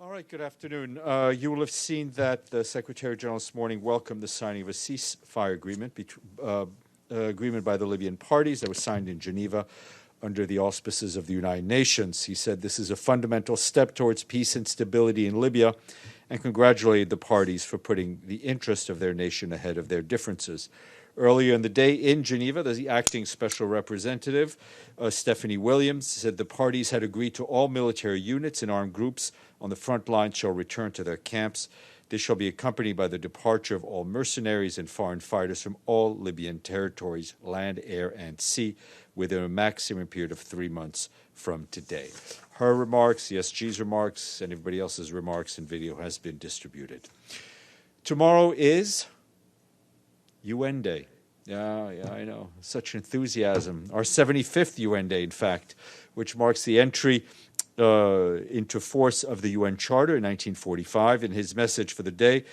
All right, good afternoon. You will have seen that the Secretary General this morning welcomed the signing of a ceasefire agreement by the Libyan parties that was signed in Geneva under the auspices of the United Nations. He said this is a fundamental step towards peace and stability in Libya and congratulated the parties for putting the interest of their nation ahead of their differences. Earlier in the day in Geneva, the acting special representative, Stephanie Williams, said the parties had agreed to all military units and armed groups on the front line shall return to their camps. This shall be accompanied by the departure of all mercenaries and foreign fighters from all Libyan territories, land, air, and sea, within a maximum period of 3 months from today. Her remarks, the SG's remarks, and everybody else's remarks and video has been distributed. Tomorrow is UN Day. Yeah, I know. Such enthusiasm. Our 75th UN Day, in fact, which marks the entry into force of the UN Charter in 1945. In his message for the day,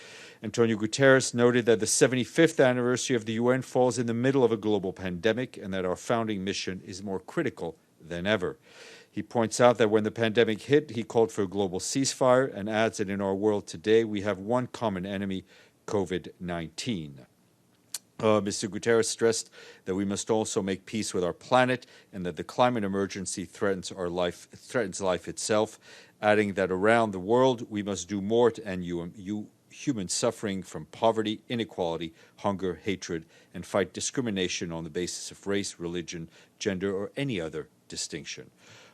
Antonio Guterres noted that the 75th anniversary of the UN falls in the middle of a global pandemic and that our founding mission is more critical than ever. He points out that when the pandemic hit, he called for a global ceasefire and adds that in our world today, we have one common enemy, COVID-19. Mr. Guterres stressed that we must also make peace with our planet and that the climate emergency threatens life itself, adding that around the world we must do more to end human suffering from poverty, inequality, hunger, hatred, and fight discrimination on the basis of race, religion, gender, or any other distinction.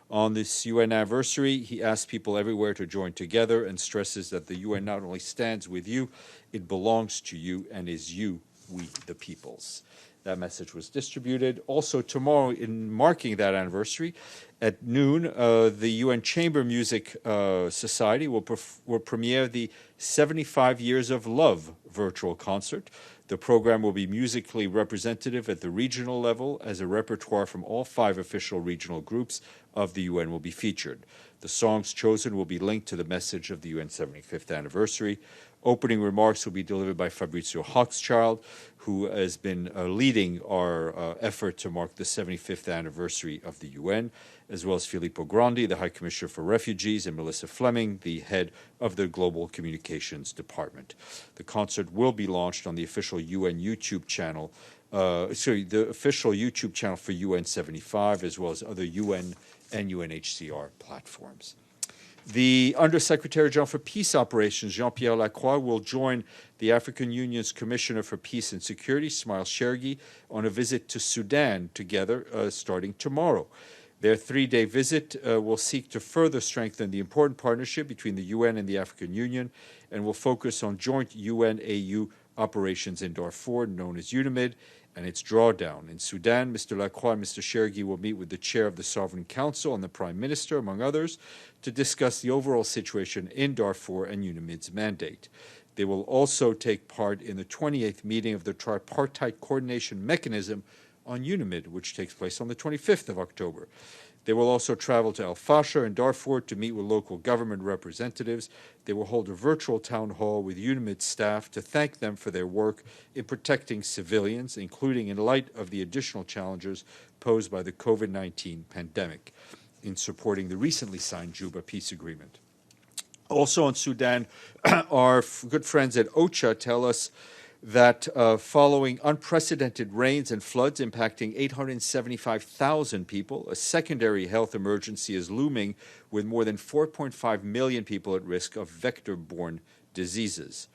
On this UN anniversary, he asks people everywhere to join together and stresses that the UN not only stands with you, it belongs to you and is you, we the peoples. That message was distributed. Also tomorrow, in marking that anniversary, at noon, the UN Chamber Music Society will premiere the 75 Years of Love virtual concert. The program will be musically representative at the regional level as a repertoire from all 5 official regional groups of the UN will be featured. The songs chosen will be linked to the message of the UN 75th anniversary. Opening remarks will be delivered by Fabrizio Hochschild, who has been leading our effort to mark the 75th anniversary of the UN, as well as Filippo Grandi, the High Commissioner for Refugees, and Melissa Fleming, the head of the Global Communications Department. The concert will be launched on the official UN YouTube channel, the official YouTube channel for UN 75, as well as other UN and UNHCR platforms. The Undersecretary General for Peace Operations, Jean-Pierre Lacroix, will join the African Union's Commissioner for Peace and Security, Ismail Shergi, on a visit to Sudan together starting tomorrow. Their 3-day visit will seek to further strengthen the important partnership between the UN and the African Union and will focus on joint UN-AU operations in Darfur, known as UNAMID, and its drawdown. In Sudan, Mr. Lacroix and Mr. Shergi will meet with the chair of the Sovereign Council and the Prime Minister, among others, to discuss the overall situation in Darfur and UNAMID's mandate. They will also take part in the 28th meeting of the Tripartite Coordination Mechanism on UNAMID, which takes place on the 25th of October. They will also travel to El Fasher in Darfur to meet with local government representatives. They will hold a virtual town hall with UNAMID staff to thank them for their work in protecting civilians, including in light of the additional challenges posed by the COVID-19 pandemic, in supporting the recently signed Juba peace agreement. Also in Sudan, our good friends at OCHA tell us that following unprecedented rains and floods impacting 875,000 people, a secondary health emergency is looming with more than 4.5 million people at risk of vector-borne diseases.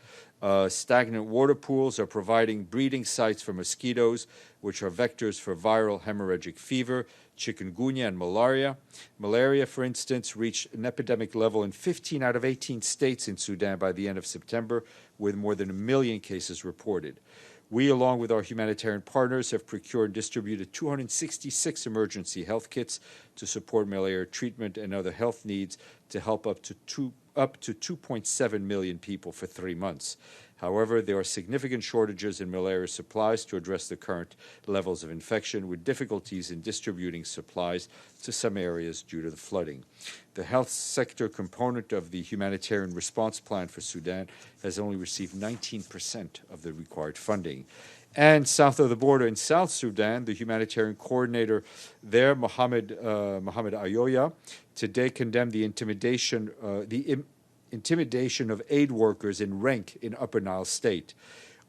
Stagnant water pools are providing breeding sites for mosquitoes, which are vectors for viral hemorrhagic fever, chikungunya, and malaria. Malaria, for instance, reached an epidemic level in 15 out of 18 states in Sudan by the end of September, with more than 1 million cases reported. We, along with our humanitarian partners, have procured and distributed 266 emergency health kits to support malaria treatment and other health needs to help up to 2.7 million people for 3 months. However, there are significant shortages in malaria supplies to address the current levels of infection, with difficulties in distributing supplies to some areas due to the flooding. The health sector component of the humanitarian response plan for Sudan has only received 19% of the required funding. And south of the border in South Sudan, the humanitarian coordinator there, Mohamed Ayoya, today condemned the intimidation of aid workers in Renk in Upper Nile State.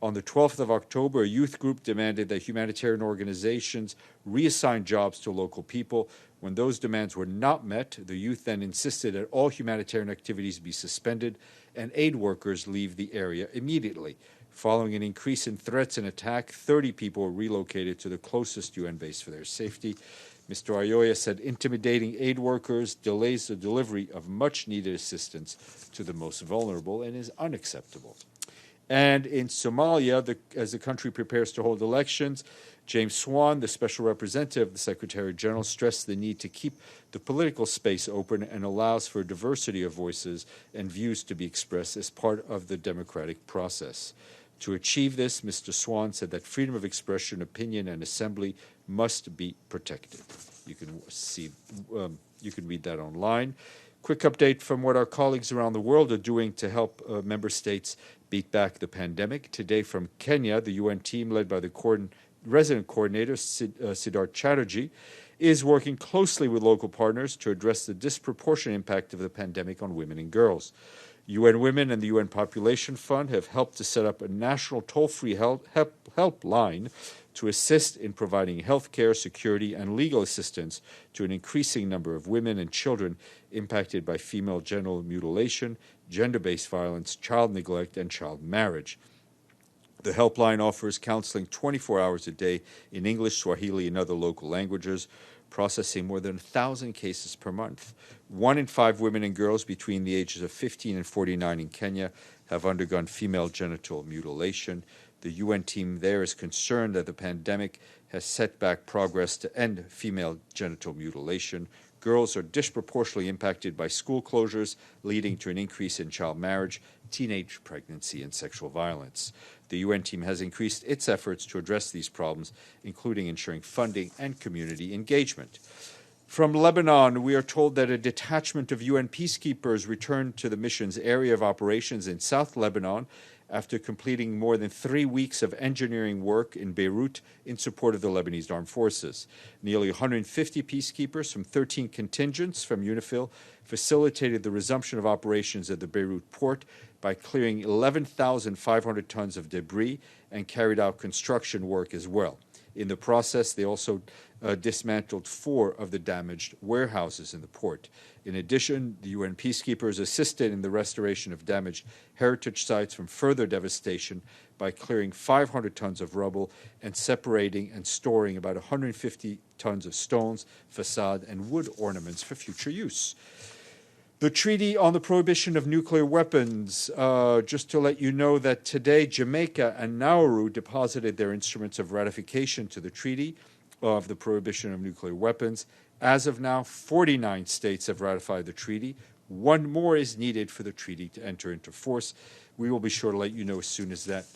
On the 12th of October, a youth group demanded that humanitarian organizations reassign jobs to local people. When those demands were not met, the youth then insisted that all humanitarian activities be suspended and aid workers leave the area immediately. Following an increase in threats and attack, 30 people were relocated to the closest UN base for their safety. Mr. Ayoya said intimidating aid workers delays the delivery of much-needed assistance to the most vulnerable and is unacceptable. And in Somalia, as the country prepares to hold elections, James Swan, the special representative of the Secretary General, stressed the need to keep the political space open and allows for a diversity of voices and views to be expressed as part of the democratic process. To achieve this, Mr. Swan said that freedom of expression, opinion, and assembly must be protected. You can read that online. Quick update from what our colleagues around the world are doing to help member states beat back the pandemic. Today from Kenya, the UN team led by the resident coordinator, Siddharth Chatterjee, is working closely with local partners to address the disproportionate impact of the pandemic on women and girls. UN Women and the UN Population Fund have helped to set up a national toll-free helpline to assist in providing health care, security, and legal assistance to an increasing number of women and children impacted by female genital mutilation, gender-based violence, child neglect, and child marriage. The helpline offers counseling 24 hours a day in English, Swahili, and other local languages, processing more than 1,000 cases per month. 1 in 5 women and girls between the ages of 15 and 49 in Kenya have undergone female genital mutilation. The UN team there is concerned that the pandemic has set back progress to end female genital mutilation. Girls are disproportionately impacted by school closures, leading to an increase in child marriage, teenage pregnancy, and sexual violence. The UN team has increased its efforts to address these problems, including ensuring funding and community engagement. From Lebanon, we are told that a detachment of UN peacekeepers returned to the mission's area of operations in South Lebanon after completing more than 3 weeks of engineering work in Beirut in support of the Lebanese armed forces. Nearly 150 peacekeepers from 13 contingents from UNIFIL facilitated the resumption of operations at the Beirut port by clearing 11,500 tons of debris and carried out construction work as well. In the process, they also dismantled 4 of the damaged warehouses in the port. In addition, the UN peacekeepers assisted in the restoration of damaged heritage sites from further devastation by clearing 500 tons of rubble and separating and storing about 150 tons of stones, facade, and wood ornaments for future use. The Treaty on the Prohibition of Nuclear Weapons, just to let you know that today Jamaica and Nauru deposited their instruments of ratification to the Treaty of the Prohibition of Nuclear Weapons. As of now, 49 states have ratified the treaty. 1 more is needed for the treaty to enter into force. We will be sure to let you know as soon as that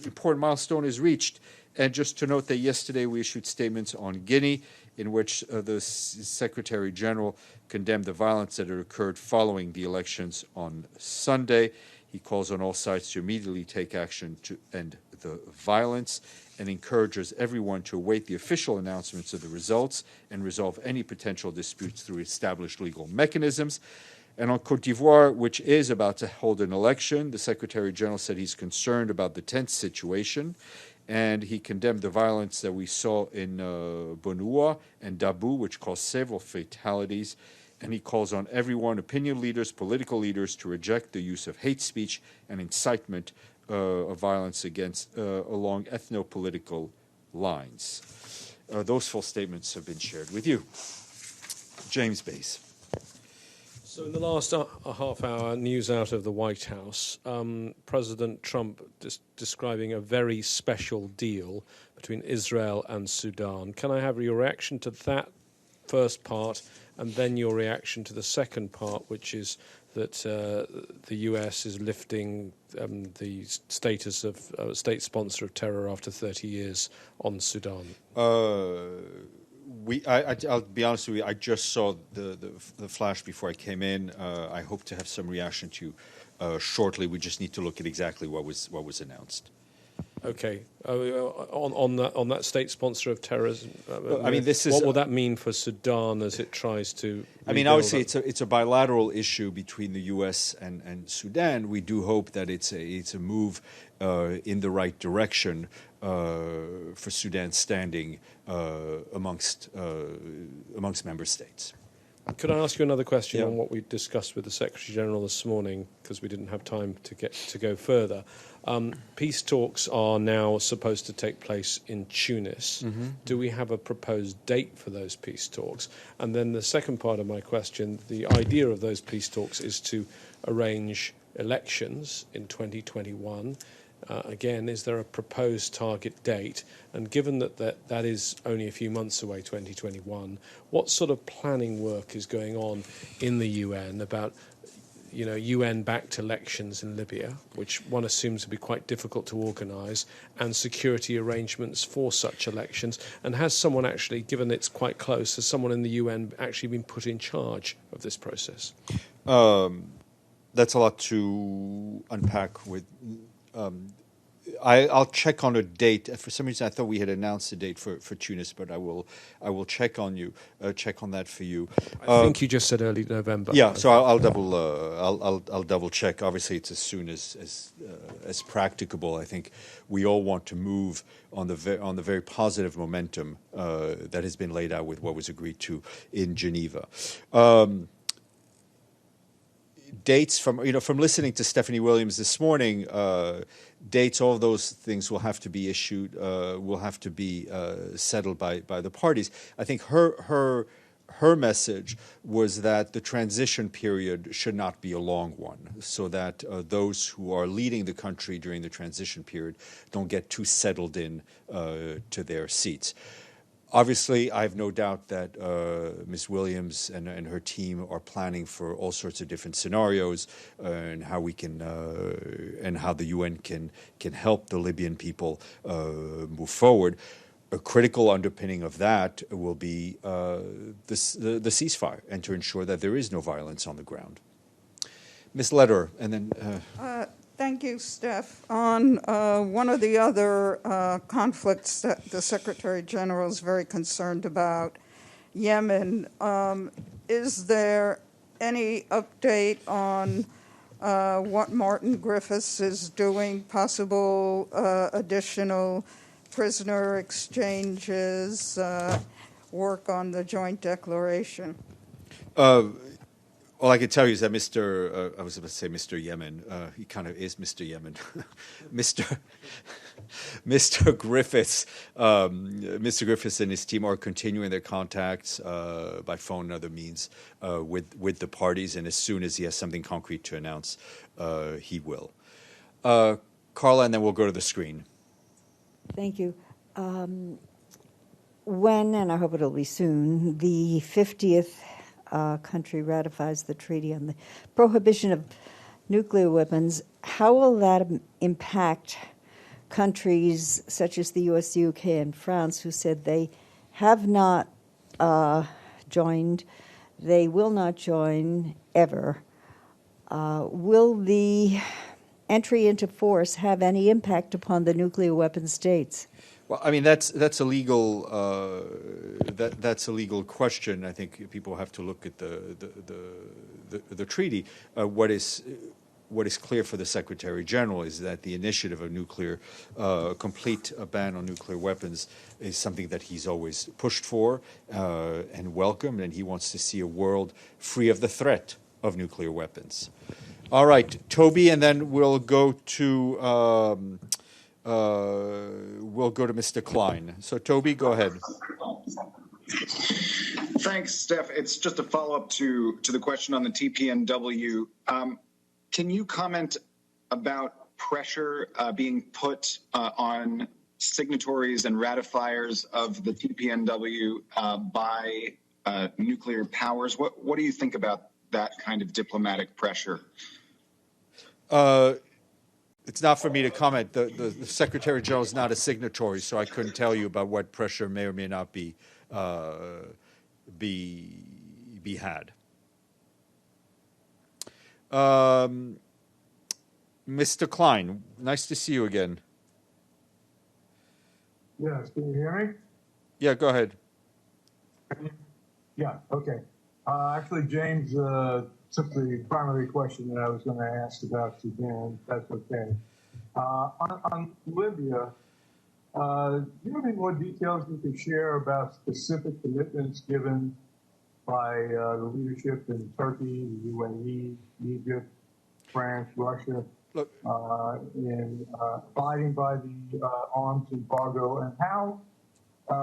important milestone is reached. And just to note that yesterday we issued statements on Guinea in which the Secretary General condemned the violence that had occurred following the elections on Sunday. He calls on all sides to immediately take action to end the violence and encourages everyone to await the official announcements of the results and resolve any potential disputes through established legal mechanisms. And on Cote d'Ivoire, which is about to hold an election, the Secretary General said he's concerned about the tense situation, and he condemned the violence that we saw in Bonua and Dabu, which caused several fatalities. And he calls on everyone, opinion leaders, political leaders, to reject the use of hate speech and incitement of violence against along ethno-political lines. Those full statements have been shared with you. James Bays. So in the last half hour, news out of the White House, President Trump describing a very special deal between Israel and Sudan. Can I have your reaction to that first part and then your reaction to the second part, which is that the US is lifting the status of state sponsor of terror after 30 years on Sudan? I'll be honest with you, I just saw the flash before I came in. I hope to have some reaction to you shortly. We just need to look at exactly what was announced. Okay. On that state sponsor of terrorism, I mean, this is what will that mean for Sudan as it tries to? I mean, obviously, it's a bilateral issue between the U.S. and Sudan. We do hope that it's a move in the right direction for Sudan's standing amongst member states. Could I ask you another question on what we discussed with the Secretary General this morning, because we didn't have time to go further? Peace talks are now supposed to take place in Tunis. Mm-hmm. Do we have a proposed date for those peace talks? And then the second part of my question, the idea of those peace talks is to arrange elections in 2021. Again, is there a proposed target date? And given that is only a few months away, 2021, what sort of planning work is going on in the UN about UN-backed elections in Libya, which one assumes would be quite difficult to organise, and security arrangements for such elections? And has someone actually, given it's quite close, has someone in the UN actually been put in charge of this process? That's a lot to unpack with... I'll check on a date. For some reason, I thought we had announced a date for Tunis, but I will check on that for you. I think you just said early November. Yeah, so I'll double check. Obviously, it's as soon as practicable. I think we all want to move on the very positive momentum that has been laid out with what was agreed to in Geneva. Dates from listening to Stephanie Williams this morning, dates, all of those things will have to be issued, will have to be settled by the parties. I think her message was that the transition period should not be a long one, so that those who are leading the country during the transition period don't get too settled in to their seats. Obviously, I have no doubt that Ms. Williams and her team are planning for all sorts of different scenarios and how we can and how the UN can help the Libyan people move forward. A critical underpinning of that will be the ceasefire, and to ensure that there is no violence on the ground. Ms. Lederer, and then... Thank you, Steph. On one of the other conflicts that the Secretary General is very concerned about, Yemen, is there any update on what Martin Griffiths is doing, possible additional prisoner exchanges, work on the joint declaration? All I can tell you is that I was about to say Mr. Yemen. He kind of is Mr. Yemen. Mr. Griffiths. Mr. Griffiths and his team are continuing their contacts by phone and other means with the parties, and as soon as he has something concrete to announce, he will. Carla, and then we'll go to the screen. Thank you. When, and I hope it'll be soon, the 50th country ratifies the treaty on the prohibition of nuclear weapons, how will that impact countries such as the US, the UK, and France, who said they have not joined, they will not join ever? Will the entry into force have any impact upon the nuclear weapon states? Well, I mean that's a legal that's a legal question. I think people have to look at the treaty. What is clear for the Secretary General is that the initiative of complete ban on nuclear weapons is something that he's always pushed for and welcomed, and he wants to see a world free of the threat of nuclear weapons. All right, Toby, and then we'll go to. We'll go to Mr. Klein. So, Toby, go ahead. Thanks, Steph. It's just a follow-up to the question on the TPNW. Can you comment about pressure being put on signatories and ratifiers of the TPNW by nuclear powers? What do you think about that kind of diplomatic pressure? It's not for me to comment. The Secretary General is not a signatory, so I couldn't tell you about what pressure may or may not be had. Mr. Klein, nice to see you again. Yes, can you hear me? Yeah, go ahead. Yeah, okay. Actually, James took the primary question that I was going to ask about Sudan. That's okay. On Libya, do you have any more details you could share about specific commitments given by the leadership in Turkey, the UAE, Egypt, France, Russia, Look, in abiding by the arms embargo, and how,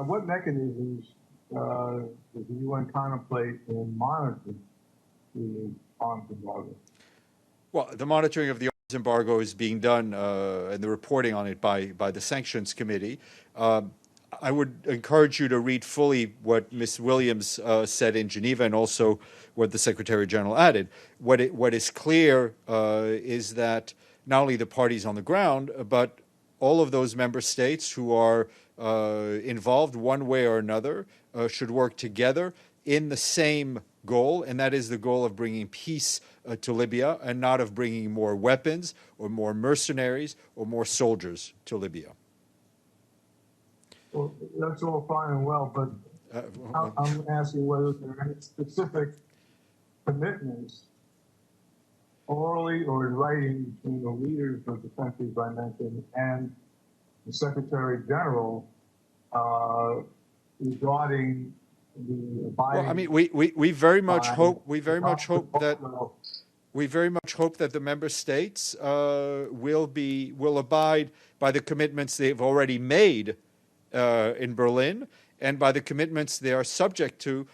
what mechanisms does the UN contemplate in monitoring the arms embargo? well, the monitoring of the arms embargo is being done, and the reporting on it by the Sanctions Committee. I would encourage you to read fully what Ms. Williams said in Geneva, and also what the Secretary General added. What is clear is that not only the parties on the ground, but all of those member states who are involved one way or another should work together in the same goal, and that is the goal of bringing peace to Libya, and not of bringing more weapons or more mercenaries or more soldiers to Libya. Well, that's all fine and well, but I'm asking whether there are any specific commitments, orally or in writing, between the leaders of the countries I mentioned and the Secretary General regarding the abiding. Well, I mean, we very much hope that the member states will abide by the commitments they've already made in Berlin, and by the commitments they are subject to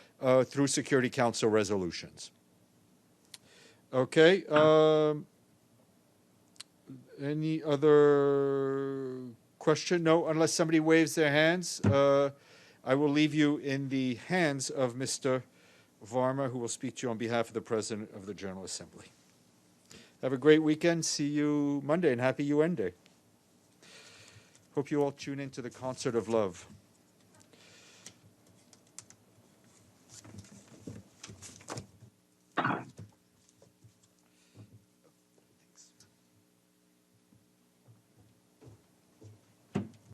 through Security Council resolutions. Okay. Any other question? No, unless somebody waves their hands. I will leave you in the hands of Mr. Varma, who will speak to you on behalf of the President of the General Assembly. Have a great weekend. See you Monday, and happy UN Day. Hope you all tune into the Concert of Love.